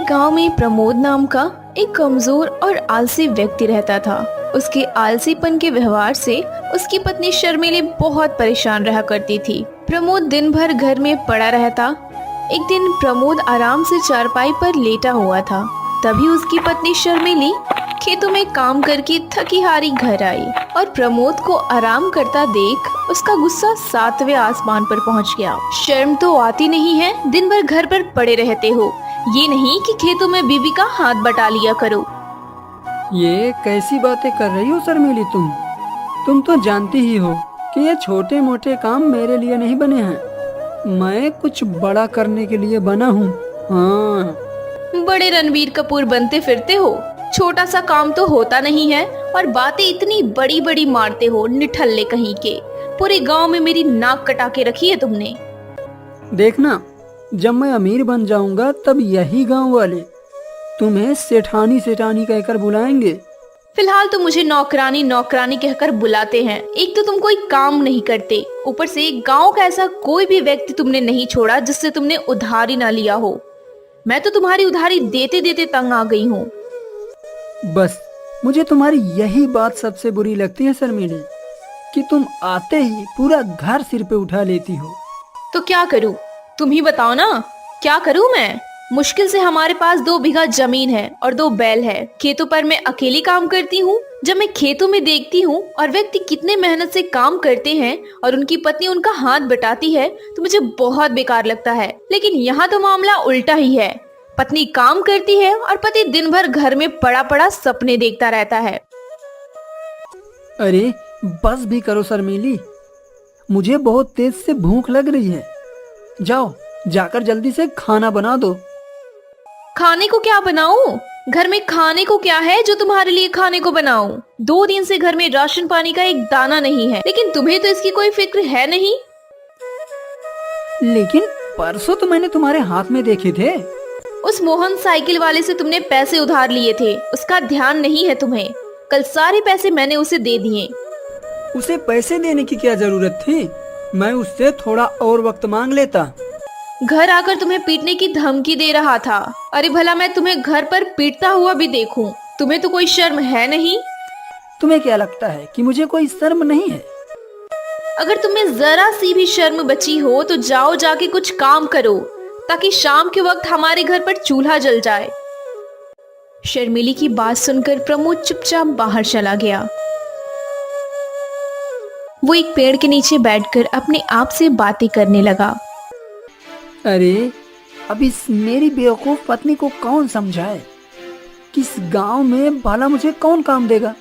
एक गांव में प्रमोद नाम का एक कमजोर और आलसी व्यक्ति रहता था। उसके आलसीपन के व्यवहार से उसकी पत्नी शर्मिली बहुत परेशान रहा करती थी। प्रमोद दिन भर घर में पड़ा रहता। एक दिन प्रमोद आराम से चारपाई पर लेटा हुआ था, तभी उसकी पत्नी शर्मिली खेतों में काम करके थकी हारी घर आई और प्रमोद को आराम करता देख उसका गुस्सा 7वें आसमान पर पहुंच गया। शर्म तो आती नहीं है, दिन भर घर पर पड़े रहते हो, ये नहीं कि खेतों में बीबी का हाथ बटा लिया करो। ये कैसी बातें कर रही हो शर्मिली तुम तो जानती ही हो कि ये छोटे मोटे काम मेरे लिए नहीं बने हैं। मैं कुछ बड़ा करने के लिए बना हूँ। हाँ, बड़े रणबीर कपूर बनते फिरते हो, छोटा सा काम तो होता नहीं है और बातें इतनी बड़ी बड़ी मारते हो, निठल्ले कहीं के। पूरे गांव में मेरी नाक कटा के रखी है तुमने। देखना, जब मैं अमीर बन जाऊंगा तब यही गांव वाले तुम्हें सेठानी सेठानी कहकर बुलाएंगे। फिलहाल तो मुझे नौकरानी नौकरानी कहकर बुलाते हैं। एक तो तुम कोई काम नहीं करते, ऊपर से गांव का ऐसा कोई भी व्यक्ति तुमने नहीं छोड़ा जिससे तुमने उधारी ना लिया हो। मैं तो तुम्हारी उधारी देते देते तंग आ गई हूँ। बस मुझे तुम्हारी यही बात सबसे बुरी लगती है शर्मिली, कि तुम आते ही पूरा घर सिर पे उठा लेती हो। तो क्या करूँ, तुम ही बताओ ना, क्या करूँ मैं? मुश्किल से हमारे पास 2 बीघा जमीन है और 2 बैल है। खेतों पर मैं अकेली काम करती हूँ। जब मैं खेतों में देखती हूँ और व्यक्ति कितने मेहनत से काम करते हैं और उनकी पत्नी उनका हाथ बटाती है तो मुझे बहुत बेकार लगता है। लेकिन यहाँ तो मामला उल्टा ही है। पत्नी काम करती है और पति दिन भर घर में पड़ा पड़ा सपने देखता रहता है। अरे बस भी करो शर्मिली, मुझे बहुत तेज से भूख लग रही है। जाओ, जाकर जल्दी से खाना बना दो। खाने को क्या बनाऊं? घर में खाने को क्या है जो तुम्हारे लिए खाने को बनाऊं? 2 दिन से घर में राशन पानी का एक दाना नहीं है, लेकिन तुम्हें तो इसकी कोई फिक्र है नहीं। लेकिन परसों तो मैंने तुम्हारे हाथ में देखे थे। उस मोहन साइकिल वाले से तुमने पैसे उधार लिए थे, उसका ध्यान नहीं है तुम्हें। कल सारे पैसे मैंने उसे दे दिए। उसे पैसे देने की क्या जरूरत थी? मैं उससे थोड़ा और वक्त मांग लेता। घर आकर तुम्हें पीटने की धमकी दे रहा था। अरे भला मैं तुम्हें घर पर पीटता हुआ भी देखूं, तुम्हें तो कोई शर्म है नहीं। तुम्हें क्या लगता है कि मुझे कोई शर्म नहीं है? अगर तुम्हें जरा सी भी शर्म बची हो तो जाओ, जाके कुछ काम करो ताकि शाम के वक्त हमारे घर पर चूल्हा जल जाए। शर्मिली की बात सुनकर प्रमोद चुपचाप बाहर चला गया। वो एक पेड़ के नीचे बैठकर अपने आप से बातें करने लगा। अरे अब इस मेरी बेवकूफ पत्नी को कौन समझाए? किस गांव में भला मुझे कौन काम देगा?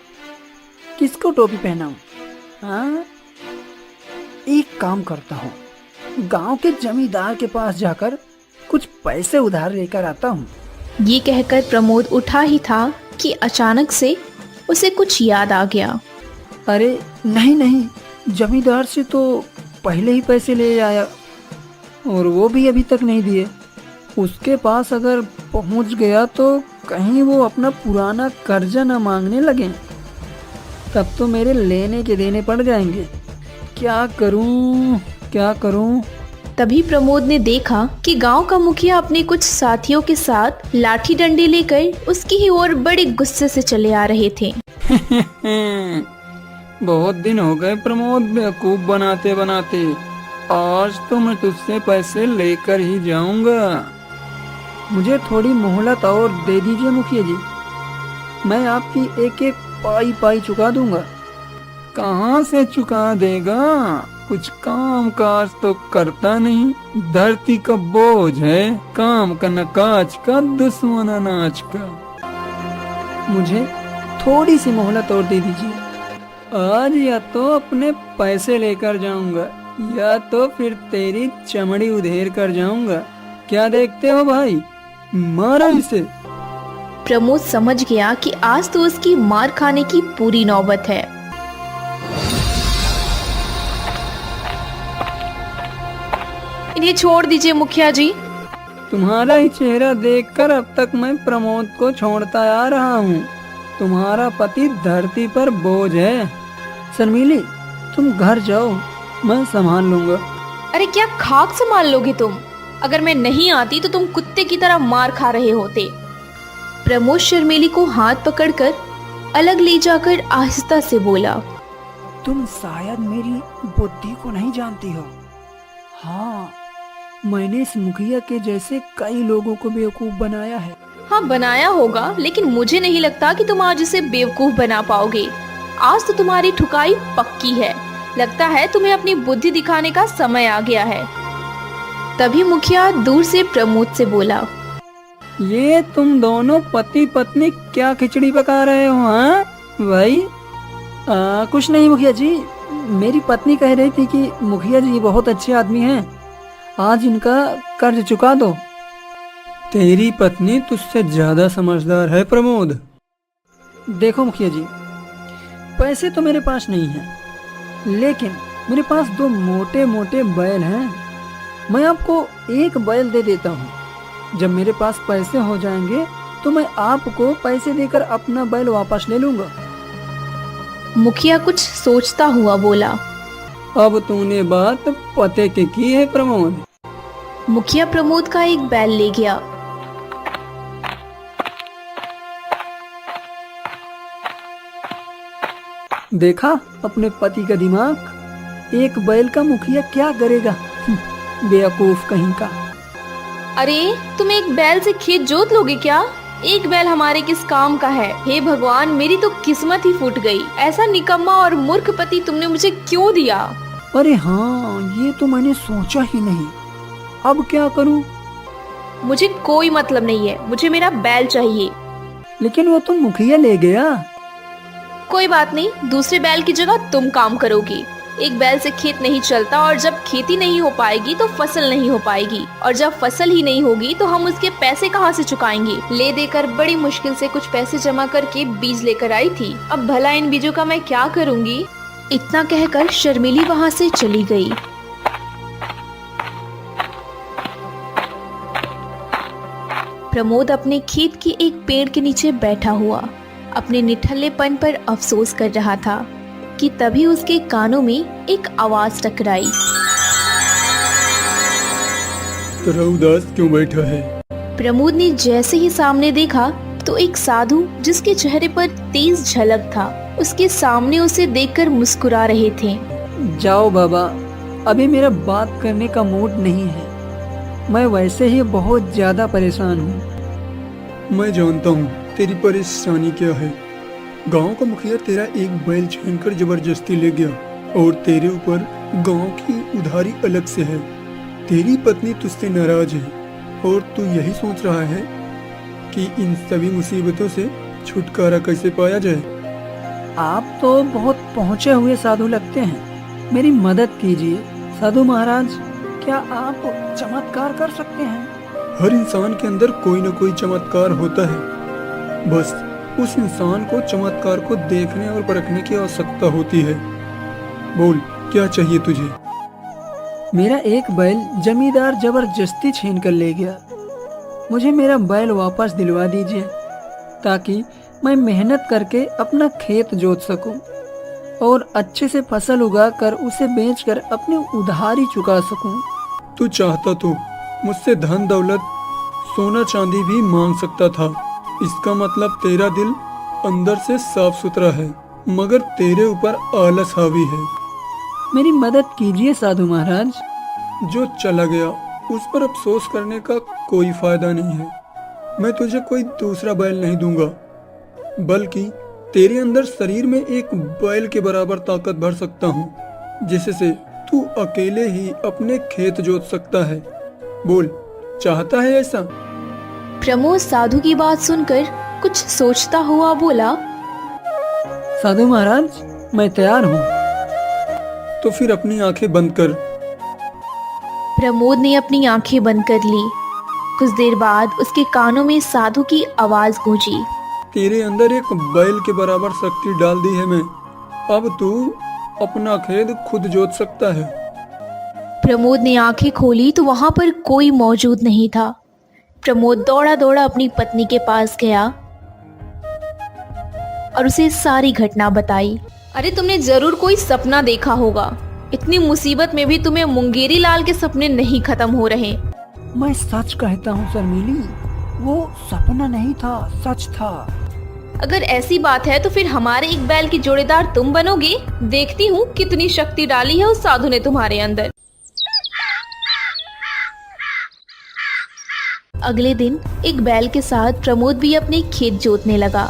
किसको टोपी पहनाऊं? हाँ, एक काम करता हूँ, गांव के जमींदार के पास जाकर कुछ पैसे उधार लेकर आता हूँ। ये कहकर प्रमोद उठा ही था कि अचानक से उसे कुछ याद आ गया। अरे नहीं, जमींदार से तो पहले ही पैसे ले आया और वो भी अभी तक नहीं दिए। उसके पास अगर पहुंच गया तो कहीं वो अपना पुराना कर्जा न मांगने लगे, तब तो मेरे लेने के देने पड़ जाएंगे। क्या करूं? तभी प्रमोद ने देखा कि गांव का मुखिया अपने कुछ साथियों के साथ लाठी डंडे लेकर उसकी ही ओर बड़े गुस्से से चले आ रहे थे। बहुत दिन हो गए प्रमोद बेवकूफ बनाते बनाते। आज तो मैं तुझसे पैसे लेकर ही जाऊंगा। मुझे थोड़ी मोहलत और दे दीजिए मुखिया जी, मैं आपकी एक एक पाई चुका दूंगा। कहाँ से चुका देगा? कुछ काम काज तो करता नहीं, धरती का बोझ है, काम का न काज का, दुश्मन अनाज का। मुझे थोड़ी सी मोहलत और दे दीजिए। आज या तो अपने पैसे लेकर जाऊंगा या तो फिर तेरी चमड़ी उधेर कर जाऊंगा। क्या देखते हो भाई, मारो इसे। प्रमोद समझ गया कि आज तो उसकी मार खाने की पूरी नौबत है। इन्हें छोड़ दीजिए मुखिया जी। तुम्हारा ही चेहरा देखकर अब तक मैं प्रमोद को छोड़ता आ रहा हूँ। तुम्हारा पति धरती पर बोझ है। शर्मिली, तुम घर जाओ, मैं संभाल लूंगा। अरे क्या खाक संभाल लोगे तुम? अगर मैं नहीं आती तो तुम कुत्ते की तरह मार खा रहे होते। प्रमोद शर्मेली को हाथ पकड़कर अलग ले जाकर आहिस्ता से बोला, तुम शायद मेरी बुद्धि को नहीं जानती हो। हाँ, मैंने इस मुखिया के जैसे कई लोगों को बेवकूफ बनाया है। हाँ बनाया होगा, लेकिन मुझे नहीं लगता कि तुम आज उसे बेवकूफ बना पाओगे। आज तो तुम्हारी ठुकाई पक्की है। लगता है तुम्हें अपनी बुद्धि दिखाने का समय आ गया है। तभी मुखिया दूर से प्रमोद से बोला, ये तुम दोनों पति पत्नी क्या खिचड़ी पका रहे हो? हाँ भाई, कुछ नहीं मुखिया जी, मेरी पत्नी कह रही थी कि मुखिया जी बहुत अच्छे आदमी हैं, आज इनका कर्ज चुका दो। तेरी पत्नी तुझसे ज्यादा समझदार है प्रमोद। देखो मुखिया जी, पैसे तो मेरे पास नहीं हैं, लेकिन मेरे पास 2 मोटे मोटे बैल हैं। मैं आपको 1 बैल दे देता हूँ। जब मेरे पास पैसे हो जाएंगे तो मैं आपको पैसे देकर अपना बैल वापस ले लूंगा। मुखिया कुछ सोचता हुआ बोला, अब तूने बात पते की है प्रमोद। मुखिया प्रमोद का एक बैल ले गया। देखा अपने पति का दिमाग, 1 बैल का मुखिया क्या करेगा? बेवकूफ कहीं का। अरे तुम 1 बैल से खेत जोत लोगे क्या? 1 बैल हमारे किस काम का है? हे भगवान, मेरी तो किस्मत ही फूट गई। ऐसा निकम्मा और मूर्ख पति तुमने मुझे क्यों दिया? अरे हाँ, ये तो मैंने सोचा ही नहीं। अब क्या करूं? मुझे कोई मतलब नहीं है, मुझे मेरा बैल चाहिए। लेकिन वो तो मुखिया ले गया। कोई बात नहीं, दूसरे बैल की जगह तुम काम करोगी। 1 बैल से खेत नहीं चलता, और जब खेती नहीं हो पाएगी तो फसल नहीं हो पाएगी, और जब फसल ही नहीं होगी तो हम उसके पैसे कहाँ से चुकाएंगे? ले देकर बड़ी मुश्किल से कुछ पैसे जमा करके बीज लेकर आई थी। अब भला इन बीजों का मैं क्या करूँगी? इतना कहकर शर्मिली वहाँ से चली गई। प्रमोद अपने खेत के एक पेड़ के नीचे बैठा हुआ अपने निठल्लेपन पर अफसोस कर रहा था कि तभी उसके कानों में एक आवाज टकराई। तेरा उदास क्यों बैठा है? प्रमोद ने जैसे ही सामने देखा तो एक साधु जिसके चेहरे पर तेज झलक था, उसके सामने उसे देखकर मुस्कुरा रहे थे। जाओ बाबा, अभी मेरा बात करने का मूड नहीं है। मैं वैसे ही बहुत ज्यादा परेशान हूँ। मैं जानता हूँ तेरी परेशानी क्या है। गांव का मुखिया तेरा 1 बैल छीनकर जबरदस्ती ले गया, और तेरे ऊपर गांव की उधारी अलग से है। तेरी पत्नी तुझसे नाराज है, और तू यही सोच रहा है कि इन सभी मुसीबतों से छुटकारा कैसे पाया जाए। आप तो बहुत पहुँचे हुए साधु लगते हैं, मेरी मदद कीजिए। साधु महाराज, क्या आप चमत्कार कर सकते हैं? हर इंसान के अंदर कोई न कोई चमत्कार होता है, बस उस इंसान को चमत्कार को देखने और परखने की आवश्यकता होती है। बोल, क्या चाहिए तुझे? मेरा 1 बैल जमींदार जबरदस्ती छीन कर ले गया। मुझे मेरा बैल वापस दिलवा दीजिए, ताकि मैं मेहनत करके अपना खेत जोत सकूं और अच्छे से फसल उगाकर उसे बेचकर अपनी उधारी चुका सकूं। तू चाहता तो मुझसे धन दौलत, सोना चांदी भी मांग सकता था। इसका मतलब तेरा दिल अंदर से साफ सुथरा है, मगर तेरे ऊपर आलस हावी है। मेरी मदद कीजिए साधु महाराज। जो चला गया उस पर अफसोस करने का कोई फायदा नहीं है। मैं तुझे कोई दूसरा बैल नहीं दूंगा, बल्कि तेरे अंदर शरीर में 1 बैल के बराबर ताकत भर सकता हूँ, जिससे तू अकेले ही अपने खेत जोत सकता है। बोल, चाहता है ऐसा? प्रमोद साधु की बात सुनकर कुछ सोचता हुआ बोला, साधु महाराज, मैं तैयार हूँ। तो फिर अपनी आंखें बंद कर। प्रमोद ने अपनी आंखें बंद कर ली। कुछ देर बाद उसके कानों में साधु की आवाज गूंजी, तेरे अंदर 1 बैल के बराबर शक्ति डाल दी है मैं। अब तू अपना खेत खुद जोत सकता है। प्रमोद ने आंखें खोली तो वहां पर कोई मौजूद नहीं था। प्रमोद दौड़ा दौड़ा अपनी पत्नी के पास गया और उसे सारी घटना बताई। अरे तुमने जरूर कोई सपना देखा होगा, इतनी मुसीबत में भी तुम्हें मुंगेरी लाल के सपने नहीं खत्म हो रहे। मैं सच कहता हूँ शर्मिली, वो सपना नहीं था, सच था। अगर ऐसी बात है तो फिर हमारे एक बैल की जोड़ीदार तुम बनोगे। देखती हूँ कितनी शक्ति डाली है उस साधु ने तुम्हारे अंदर। अगले दिन एक बैल के साथ प्रमोद भी अपने खेत जोतने लगा।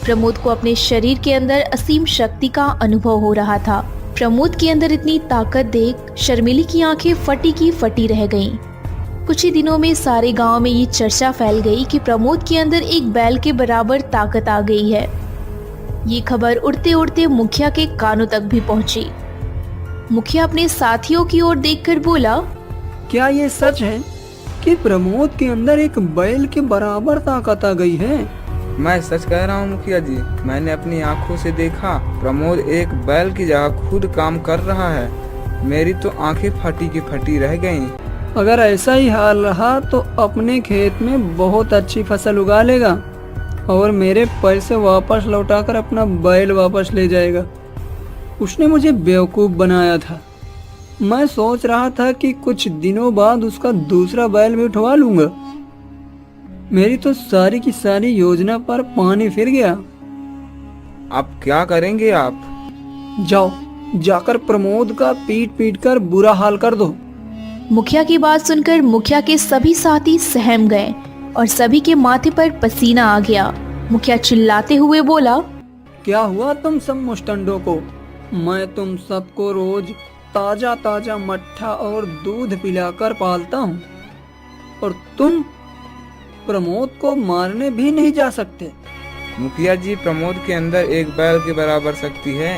प्रमोद को अपने शरीर के अंदर असीम शक्ति का अनुभव हो रहा था। प्रमोद के अंदर इतनी ताकत देख शर्मिली की आंखें फटी की फटी रह गईं। कुछ ही दिनों में सारे गांव में ये चर्चा फैल गई कि प्रमोद के अंदर एक बैल के बराबर ताकत आ गई है। ये खबर उड़ते उड़ते मुखिया के कानों तक भी पहुंची। मुखिया अपने साथियों की ओर देखकर बोला, क्या ये सच है कि प्रमोद के अंदर एक बैल के बराबर ताकत आ गई है? मैं सच कह रहा हूँ मुखिया जी, मैंने अपनी आंखों से देखा। प्रमोद एक बैल की जगह खुद काम कर रहा है। मेरी तो आंखें फटी की फटी रह गईं। अगर ऐसा ही हाल रहा तो अपने खेत में बहुत अच्छी फसल उगा लेगा और मेरे पैसे वापस लौटाकर अपना बैल वापस ले जाएगा। उसने मुझे बेवकूफ़ बनाया था। मैं सोच रहा था कि कुछ दिनों बाद उसका दूसरा बैल भी उठवा लूंगा। मेरी तो सारी की सारी योजना पर पानी फिर गया। अब क्या करेंगे आप? जाओ, जाकर प्रमोद का पीट पीट कर बुरा हाल कर दो। मुखिया की बात सुनकर मुखिया के सभी साथी सहम गए और सभी के माथे पर पसीना आ गया। मुखिया चिल्लाते हुए बोला, क्या हुआ तुम सब मुस्टंडों को? मैं तुम सबको रोज ताजा ताजा मट्ठा और दूध पिलाकर पालता हूँ और तुम प्रमोद को मारने भी नहीं जा सकते। मुखिया जी, प्रमोद के अंदर एक बैल के बराबर शक्ति है।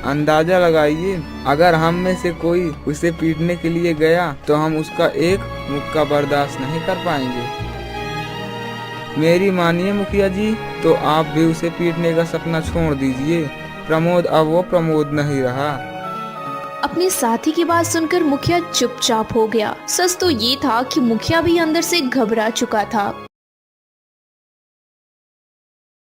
अंदाजा लगाइए, अगर हम में से कोई उसे पीटने के लिए गया तो हम उसका एक मुक्का बर्दाश्त नहीं कर पाएंगे। मेरी मानिए मुखिया जी, तो आप भी उसे पीटने का सपना छोड़ दीजिए। प्रमोद अब वो प्रमोद नहीं रहा। अपने साथी की बात सुनकर मुखिया चुपचाप हो गया। सच तो ये था कि मुखिया भी अंदर से घबरा चुका था।